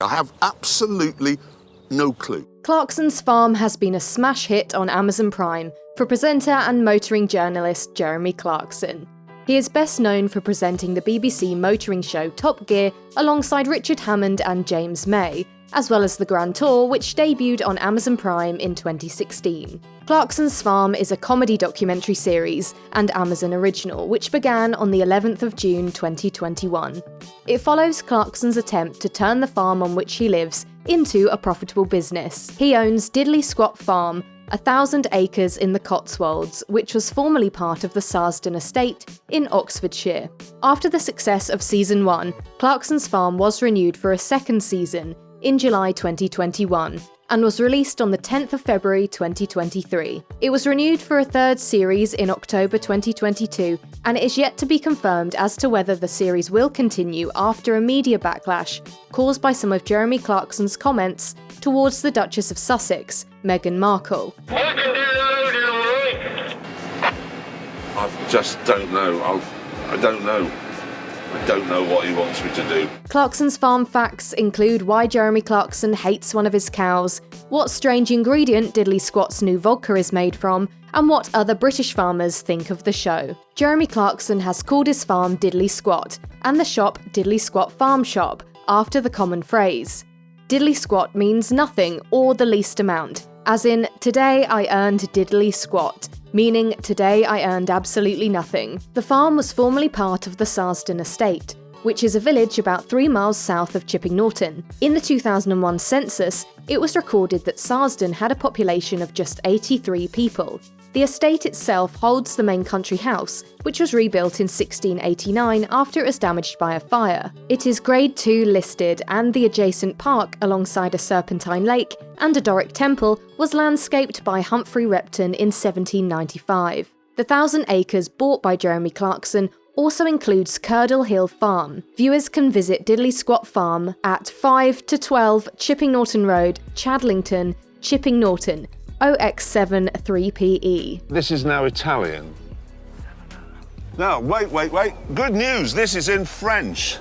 I have absolutely no clue. Clarkson's Farm has been a smash hit on Amazon Prime for presenter and motoring journalist Jeremy Clarkson. He is best known for presenting the BBC motoring show Top Gear alongside Richard Hammond and James May, as well as the Grand Tour, which debuted on Amazon Prime in 2016. Clarkson's Farm is a comedy documentary series and Amazon original, which began on the 11th of June 2021. It follows Clarkson's attempt to turn the farm on which he lives into a profitable business. He owns Diddley Squat Farm, 1,000 acres in the Cotswolds, which was formerly part of the Sarsden estate in Oxfordshire. After the success of Season 1, Clarkson's Farm was renewed for a second season in July 2021 and was released on the 10th of February 2023. It was renewed for a third series in October 2022, and it is yet to be confirmed as to whether the series will continue after a media backlash caused by some of Jeremy Clarkson's comments towards the Duchess of Sussex, Meghan Markle. I just don't know. I don't know. I don't know what he wants me to do. Clarkson's Farm facts include why Jeremy Clarkson hates one of his cows, what strange ingredient Diddley Squat's new vodka is made from, and what other British farmers think of the show. Jeremy Clarkson has called his farm Diddley Squat, and the shop Diddley Squat Farm Shop, after the common phrase. Diddley Squat means nothing or the least amount, as in, today I earned diddly squat, meaning today I earned absolutely nothing. The farm was formerly part of the Sarsden estate, which is a village about 3 miles south of Chipping Norton. In the 2001 census, it was recorded that Sarsden had a population of just 83 people. The estate itself holds the main country house, which was rebuilt in 1689 after it was damaged by a fire. It is Grade 2 listed, and the adjacent park alongside a serpentine lake and a Doric temple was landscaped by Humphrey Repton in 1795. The 1,000 acres bought by Jeremy Clarkson also includes Curdle Hill Farm. Viewers can visit Diddley Squat Farm at 5 to 12 Chipping Norton Road, Chadlington, Chipping Norton, OX7 3PE. This is now Italian. No, wait. Good news, this is in French.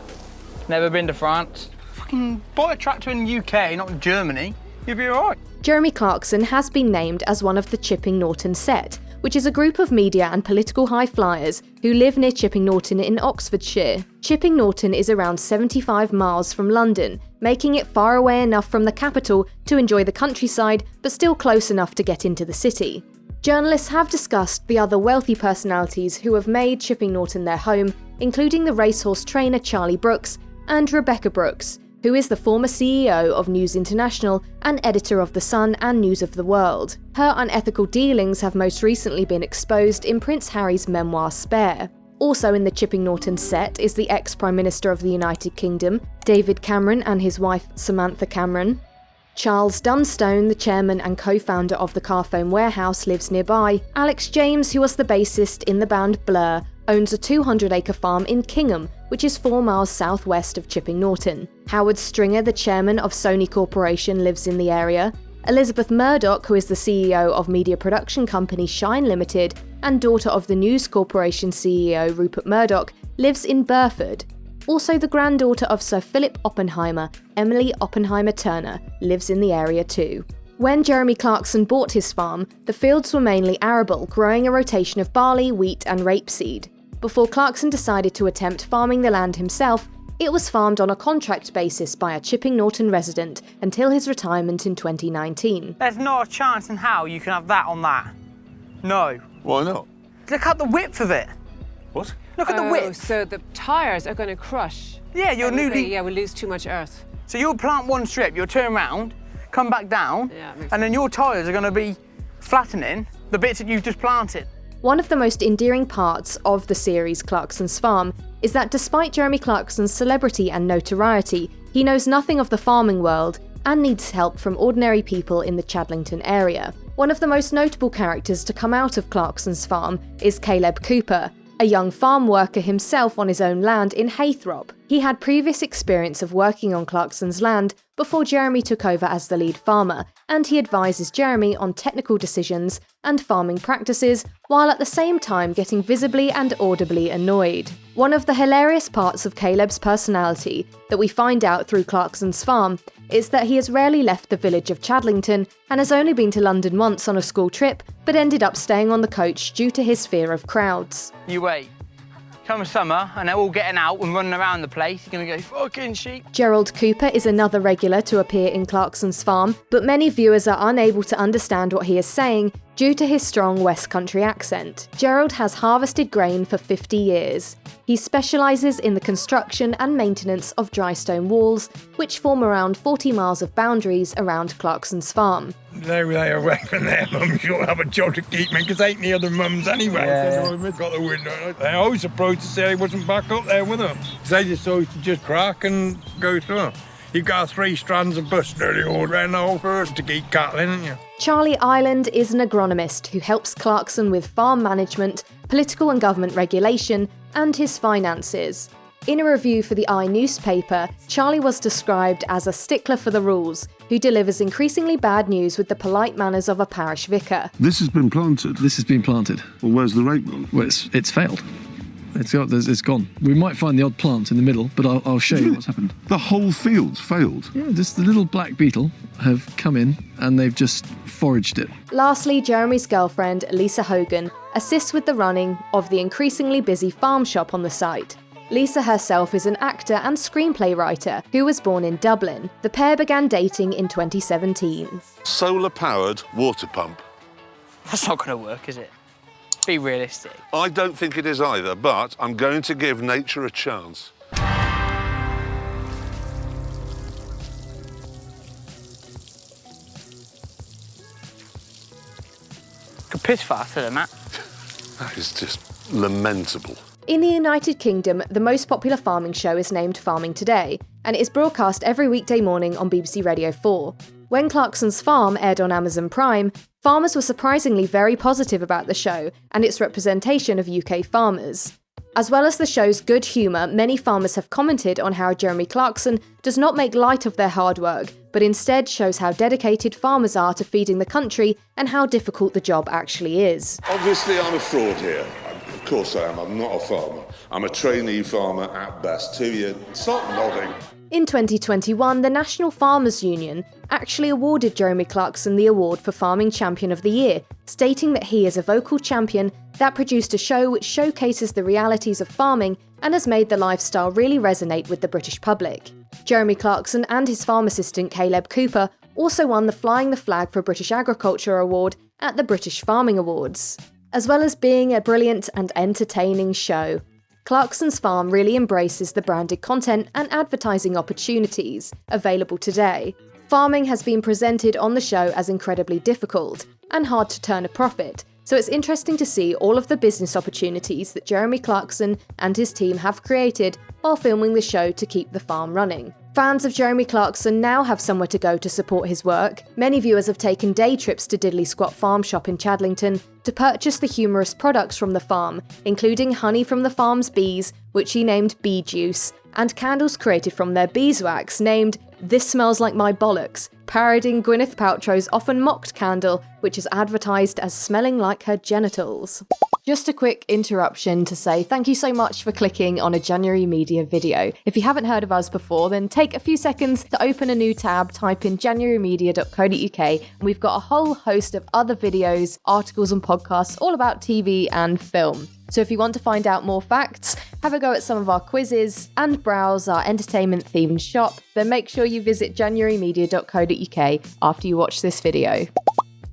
Never been to France. Fucking buy a tractor in the UK, not Germany. You'll be alright. Jeremy Clarkson has been named as one of the Chipping Norton set, which is a group of media and political high flyers who live near Chipping Norton in Oxfordshire. Chipping Norton is around 75 miles from London, making it far away enough from the capital to enjoy the countryside, but still close enough to get into the city. Journalists have discussed the other wealthy personalities who have made Chipping Norton their home, including the racehorse trainer Charlie Brooks and Rebecca Brooks, who is the former CEO of News International and editor of The Sun and News of the World. Her unethical dealings have most recently been exposed in Prince Harry's memoir Spare. Also in the Chipping Norton set is the ex-Prime Minister of the United Kingdom, David Cameron, and his wife Samantha Cameron. Charles Dunstone, the chairman and co-founder of the Carphone Warehouse, lives nearby. Alex James, who was the bassist in the band Blur, owns a 200-acre farm in Kingham, which is 4 miles southwest of Chipping Norton. Howard Stringer, the chairman of Sony Corporation, lives in the area. Elizabeth Murdoch, who is the CEO of media production company Shine Limited and daughter of the News Corporation CEO Rupert Murdoch, lives in Burford. Also, the granddaughter of Sir Philip Oppenheimer, Emily Oppenheimer Turner, lives in the area too. When Jeremy Clarkson bought his farm, the fields were mainly arable, growing a rotation of barley, wheat and rapeseed. Before Clarkson decided to attempt farming the land himself, it was farmed on a contract basis by a Chipping Norton resident until his retirement in 2019. There's not a chance in hell you can have that on that. No. Why not? Look at the width of it. What? Look at the width. So the tyres are going to crush. Yeah, you're newly... Yeah, we'll lose too much earth. So you'll plant one strip, you'll turn around, come back down, and then your tyres are going to be flattening the bits that you've just planted. One of the most endearing parts of the series Clarkson's Farm is that despite Jeremy Clarkson's celebrity and notoriety, he knows nothing of the farming world and needs help from ordinary people in the Chadlington area. One of the most notable characters to come out of Clarkson's Farm is Caleb Cooper, a young farm worker himself on his own land in Haythrop. He had previous experience of working on Clarkson's land before Jeremy took over as the lead farmer, and he advises Jeremy on technical decisions and farming practices, while at the same time getting visibly and audibly annoyed. One of the hilarious parts of Caleb's personality that we find out through Clarkson's farm is that he has rarely left the village of Chadlington and has only been to London once on a school trip, but ended up staying on the coach due to his fear of crowds. You wait. Come summer, and they're all getting out and running around the place. You're gonna go, fucking sheep. Gerald Cooper is another regular to appear in Clarkson's farm, but many viewers are unable to understand what he is saying due to his strong West Country accent. Gerald has harvested grain for 50 years. He specialises in the construction and maintenance of dry stone walls, which form around 40 miles of boundaries around Clarkson's farm. They were away from their mums, you'll have a job to keep me, because ain't the other mums anyway. They've got the window. I was surprised to say I wasn't back up there with them. They just always just crack and go through. You've got 3 strands of bus nearly all round the whole first to keep cattle in, haven't you? Charlie Ireland is an agronomist who helps Clarkson with farm management, political and government regulation, and his finances. In a review for the I newspaper, Charlie was described as a stickler for the rules, who delivers increasingly bad news with the polite manners of a parish vicar. This has been planted? This has been planted. Well, where's the rake gone? Well, it's failed. It's gone. We might find the odd plant in the middle, but I'll show you what's happened. The whole field's failed? Yeah, just the little black beetle have come in and they've just foraged it. Lastly, Jeremy's girlfriend, Lisa Hogan, assists with the running of the increasingly busy farm shop on the site. Lisa herself is an actor and screenplay writer who was born in Dublin. The pair began dating in 2017. Solar-powered water pump. That's not gonna work, is it? Be realistic. I don't think it is either, but I'm going to give nature a chance. Could piss faster than that. That is just lamentable. In the United Kingdom, the most popular farming show is named Farming Today, and it is broadcast every weekday morning on BBC Radio 4. When Clarkson's Farm aired on Amazon Prime, farmers were surprisingly very positive about the show and its representation of UK farmers. As well as the show's good humour, many farmers have commented on how Jeremy Clarkson does not make light of their hard work, but instead shows how dedicated farmers are to feeding the country and how difficult the job actually is. Obviously, I'm a fraud here. Of course I am. I'm not a farmer. I'm a trainee farmer at best. 2 years. Stop nodding. In 2021, the National Farmers Union actually awarded Jeremy Clarkson the award for Farming Champion of the Year, stating that he is a vocal champion that produced a show which showcases the realities of farming and has made the lifestyle really resonate with the British public. Jeremy Clarkson and his farm assistant Caleb Cooper also won the Flying the Flag for British Agriculture award at the British Farming Awards. As well as being a brilliant and entertaining show, Clarkson's Farm really embraces the branded content and advertising opportunities available today. Farming has been presented on the show as incredibly difficult and hard to turn a profit, so it's interesting to see all of the business opportunities that Jeremy Clarkson and his team have created while filming the show to keep the farm running. Fans of Jeremy Clarkson now have somewhere to go to support his work. Many viewers have taken day trips to Diddley Squat Farm Shop in Chadlington to purchase the humorous products from the farm, including honey from the farm's bees, which he named Bee Juice, and candles created from their beeswax named This Smells Like My Bollocks, parodying Gwyneth Paltrow's often mocked candle, which is advertised as smelling like her genitals. Just a quick interruption to say thank you so much for clicking on a January Media video. If you haven't heard of us before, then take a few seconds to open a new tab, type in januarymedia.co.uk, and we've got a whole host of other videos, articles and podcasts all about TV and film. So if you want to find out more facts, have a go at some of our quizzes, and browse our entertainment-themed shop, then make sure you visit januarymedia.co.uk after you watch this video.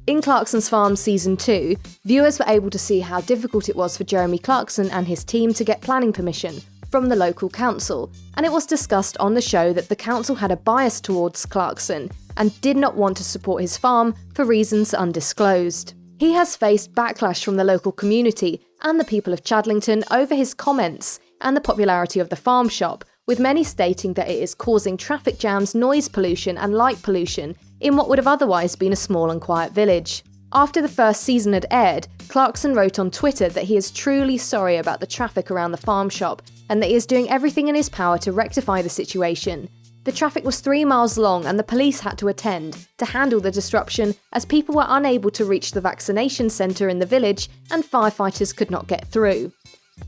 In Clarkson's Farm Season 2, viewers were able to see how difficult it was for Jeremy Clarkson and his team to get planning permission from the local council, and it was discussed on the show that the council had a bias towards Clarkson and did not want to support his farm for reasons undisclosed. He has faced backlash from the local community and the people of Chadlington over his comments and the popularity of the farm shop, with many stating that it is causing traffic jams, noise pollution and light pollution in what would have otherwise been a small and quiet village. After the first season had aired, Clarkson wrote on Twitter that he is truly sorry about the traffic around the farm shop and that he is doing everything in his power to rectify the situation. The traffic was 3 miles long and the police had to attend to handle the disruption as people were unable to reach the vaccination centre in the village and firefighters could not get through.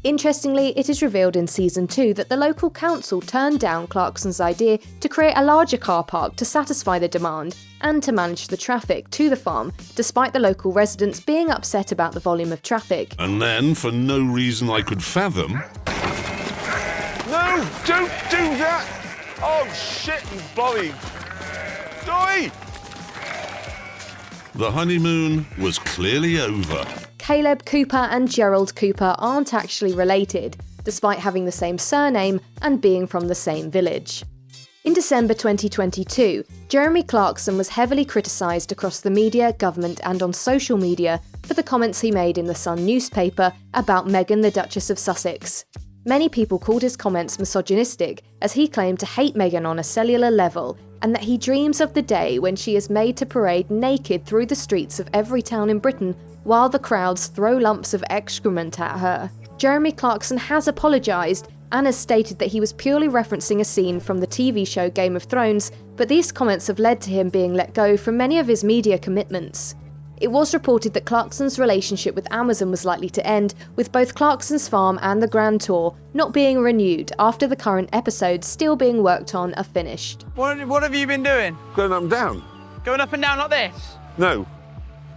Interestingly, it is revealed in Season 2 that the local council turned down Clarkson's idea to create a larger car park to satisfy the demand and to manage the traffic to the farm, despite the local residents being upset about the volume of traffic. And then, for no reason I could fathom... No, don't do that! Oh, shit, you bloody... Die! The honeymoon was clearly over. Caleb Cooper and Gerald Cooper aren't actually related, despite having the same surname and being from the same village. In December 2022, Jeremy Clarkson was heavily criticised across the media, government and on social media for the comments he made in the Sun newspaper about Meghan, the Duchess of Sussex. Many people called his comments misogynistic, as he claimed to hate Meghan on a cellular level, and that he dreams of the day when she is made to parade naked through the streets of every town in Britain while the crowds throw lumps of excrement at her. Jeremy Clarkson has apologised and has stated that he was purely referencing a scene from the TV show Game of Thrones, but these comments have led to him being let go from many of his media commitments. It was reported that Clarkson's relationship with Amazon was likely to end, with both Clarkson's Farm and the Grand Tour not being renewed after the current episodes still being worked on are finished. What have you been doing? Going up and down? Going up and down like this? No.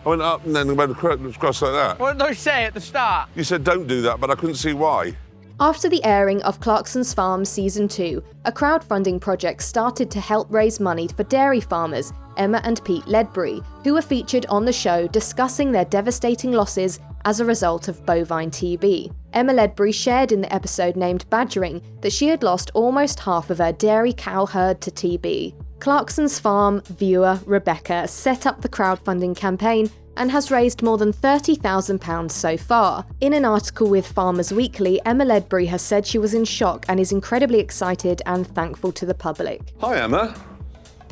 I went up and then went across like that. What did I say at the start? You said don't do that, but I couldn't see why. After the airing of Clarkson's Farm Season 2, a crowdfunding project started to help raise money for dairy farmers Emma and Pete Ledbury, who were featured on the show discussing their devastating losses as a result of bovine TB. Emma Ledbury shared in the episode named Badgering that she had lost almost half of her dairy cow herd to TB. Clarkson's Farm viewer Rebecca set up the crowdfunding campaign and has raised more than £30,000 so far. In an article with Farmers Weekly, Emma Ledbury has said she was in shock and is incredibly excited and thankful to the public. Hi, Emma.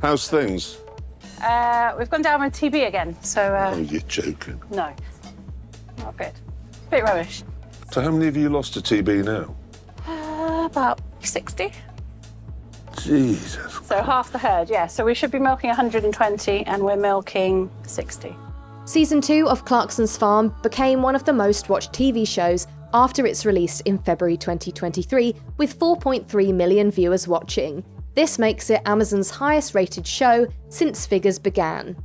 How's things? We've gone down with TB again, so... Oh, you're joking. No, not good. Bit rubbish. So how many of you lost to TB now? About 60. Jesus. So half the herd, yeah. So we should be milking 120 and we're milking 60. Season 2 of Clarkson's Farm became one of the most watched TV shows after its release in February 2023, with 4.3 million viewers watching. This makes it Amazon's highest rated show since figures began.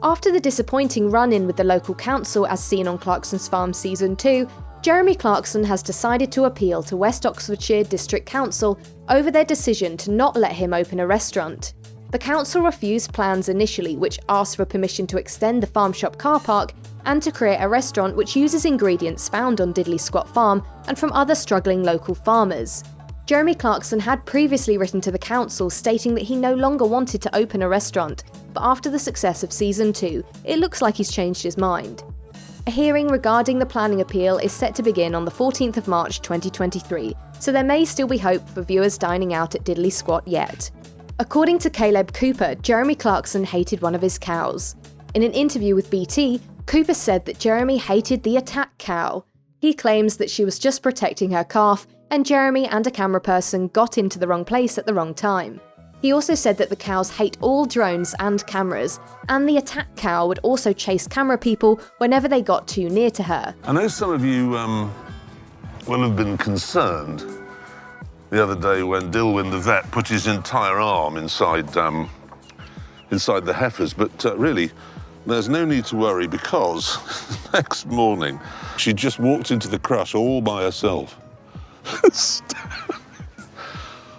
After the disappointing run-in with the local council as seen on Clarkson's Farm Season 2, Jeremy Clarkson has decided to appeal to West Oxfordshire District Council over their decision to not let him open a restaurant. The council refused plans initially which asked for permission to extend the farm shop car park and to create a restaurant which uses ingredients found on Diddley Squat Farm and from other struggling local farmers. Jeremy Clarkson had previously written to the council stating that he no longer wanted to open a restaurant, but after the success of Season 2, it looks like he's changed his mind. A hearing regarding the planning appeal is set to begin on the 14th of March 2023, so there may still be hope for viewers dining out at Diddley Squat yet. According to Caleb Cooper, Jeremy Clarkson hated one of his cows. In an interview with BT, Cooper said that Jeremy hated the attack cow. He claims that she was just protecting her calf, and Jeremy and a camera person got into the wrong place at the wrong time. He also said that the cows hate all drones and cameras, and the attack cow would also chase camera people whenever they got too near to her. I know some of you will have been concerned the other day when Dilwyn the vet put his entire arm inside the heifers, but really, there's no need to worry because next morning she just walked into the crush all by herself.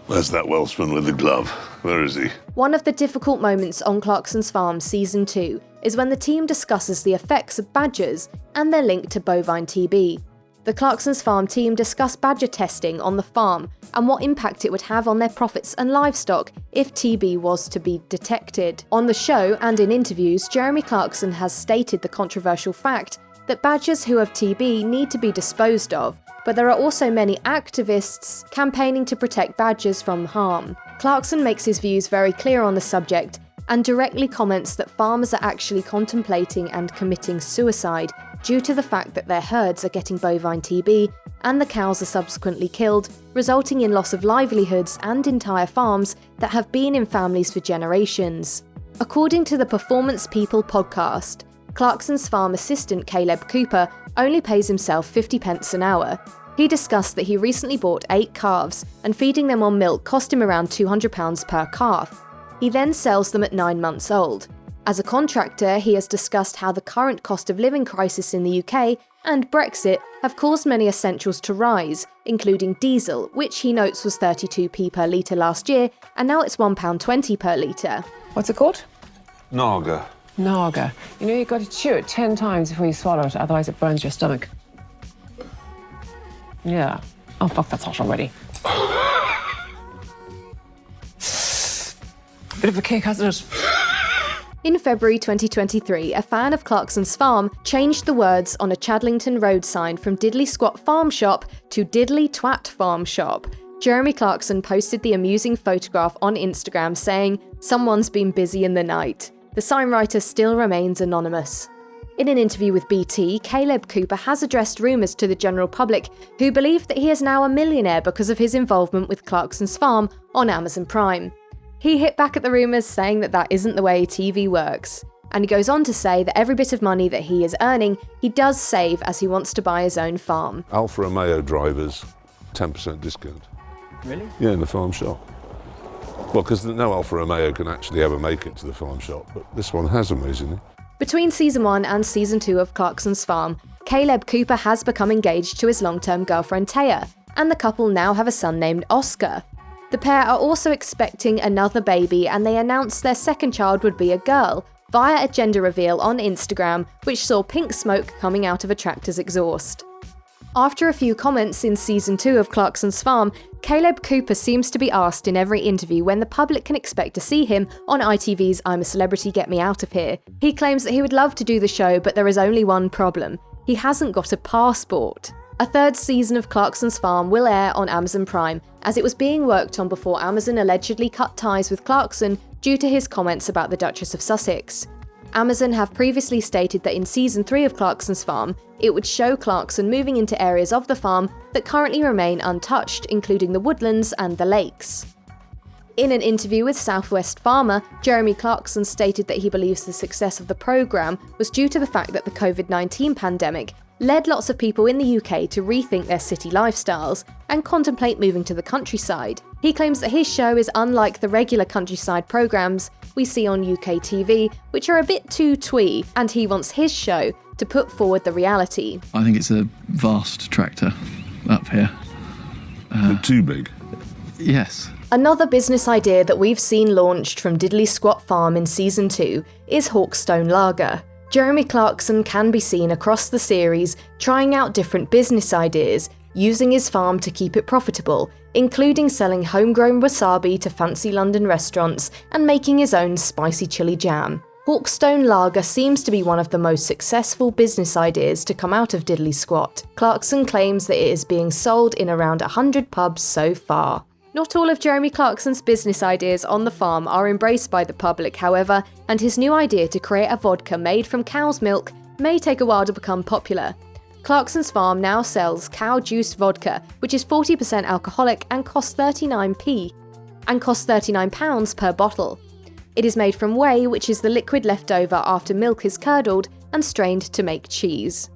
Where's that Welshman with the glove? Where is he? One of the difficult moments on Clarkson's Farm Season 2 is when the team discusses the effects of badgers and their link to bovine TB. The Clarkson's Farm team discussed badger testing on the farm and what impact it would have on their profits and livestock if TB was to be detected. On the show and in interviews, Jeremy Clarkson has stated the controversial fact that badgers who have TB need to be disposed of, but there are also many activists campaigning to protect badgers from harm. Clarkson makes his views very clear on the subject and directly comments that farmers are actually contemplating and committing suicide due to the fact that their herds are getting bovine TB and the cows are subsequently killed, resulting in loss of livelihoods and entire farms that have been in families for generations. According to the Performance People podcast, Clarkson's farm assistant Caleb Cooper only pays himself 50 pence an hour. He discussed that he recently bought 8 calves, and feeding them on milk cost him around £200 per calf. He then sells them at 9 months old. As a contractor, he has discussed how the current cost of living crisis in the UK and Brexit have caused many essentials to rise, including diesel, which he notes was 32p per litre last year, and now it's £1.20 per litre. What's it called? Naga. Naga. You know, you've got to chew it 10 times before you swallow it, otherwise it burns your stomach. Yeah. Oh, fuck, that's hot already. Bit of a cake, hasn't it? In February 2023, a fan of Clarkson's farm changed the words on a Chadlington Road sign from Diddley Squat Farm Shop to Diddley Twat Farm Shop. Jeremy Clarkson posted the amusing photograph on Instagram saying, "Someone's been busy in the night." The sign writer still remains anonymous. In an interview with BT, Caleb Cooper has addressed rumours to the general public who believe that he is now a millionaire because of his involvement with Clarkson's farm on Amazon Prime. He hit back at the rumours, saying that that isn't the way TV works. And he goes on to say that every bit of money that he is earning, he does save as he wants to buy his own farm. Alfa Romeo drivers, 10% discount. Really? Yeah, in the farm shop. Well, because no Alfa Romeo can actually ever make it to the farm shop, but this one has, amazingly. Between Season 1 and Season 2 of Clarkson's farm, Caleb Cooper has become engaged to his long-term girlfriend Taya, and the couple now have a son named Oscar. The pair are also expecting another baby, and they announced their second child would be a girl, via a gender reveal on Instagram, which saw pink smoke coming out of a tractor's exhaust. After a few comments in Season 2 of Clarkson's farm, Caleb Cooper seems to be asked in every interview when the public can expect to see him on ITV's I'm a Celebrity, Get Me Out of Here. He claims that he would love to do the show, but there is only one problem. He hasn't got a passport. A third season of Clarkson's farm will air on Amazon Prime, as it was being worked on before Amazon allegedly cut ties with Clarkson due to his comments about the Duchess of Sussex. Amazon have previously stated that in Season 3 of Clarkson's farm, it would show Clarkson moving into areas of the farm that currently remain untouched, including the woodlands and the lakes. In an interview with Southwest Farmer, Jeremy Clarkson stated that he believes the success of the programme was due to the fact that the COVID-19 pandemic led lots of people in the UK to rethink their city lifestyles and contemplate moving to the countryside. He claims that his show is unlike the regular countryside programmes we see on UK TV, which are a bit too twee, and he wants his show to put forward the reality. I think it's a vast tractor up here. Too big. Yes. Another business idea that we've seen launched from Diddley Squat Farm in Season 2 is Hawkstone Lager. Jeremy Clarkson can be seen across the series trying out different business ideas, using his farm to keep it profitable, including selling homegrown wasabi to fancy London restaurants and making his own spicy chili jam. Hawkstone Lager seems to be one of the most successful business ideas to come out of Diddley Squat. Clarkson claims that it is being sold in around 100 pubs so far. Not all of Jeremy Clarkson's business ideas on the farm are embraced by the public, however, and his new idea to create a vodka made from cow's milk may take a while to become popular. Clarkson's farm now sells cow-juiced vodka, which is 40% alcoholic and costs £39 per bottle. It is made from whey, which is the liquid left over after milk is curdled and strained to make cheese.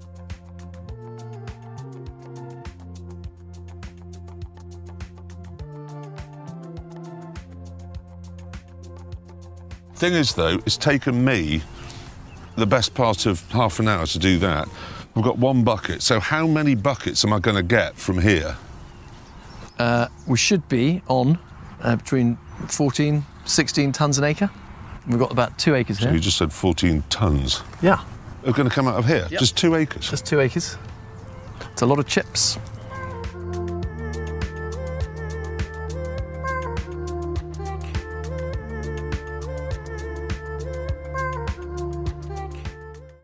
Thing is, though, it's taken me the best part of half an hour to do that. We've got one bucket, so how many buckets am I going to get from here? We should be on between 14, 16 tonnes an acre. We've got about 2 acres So here. you just said 14 tonnes. Yeah. Are going to come out of here? Yep. Just 2 acres? Just 2 acres. It's a lot of chips,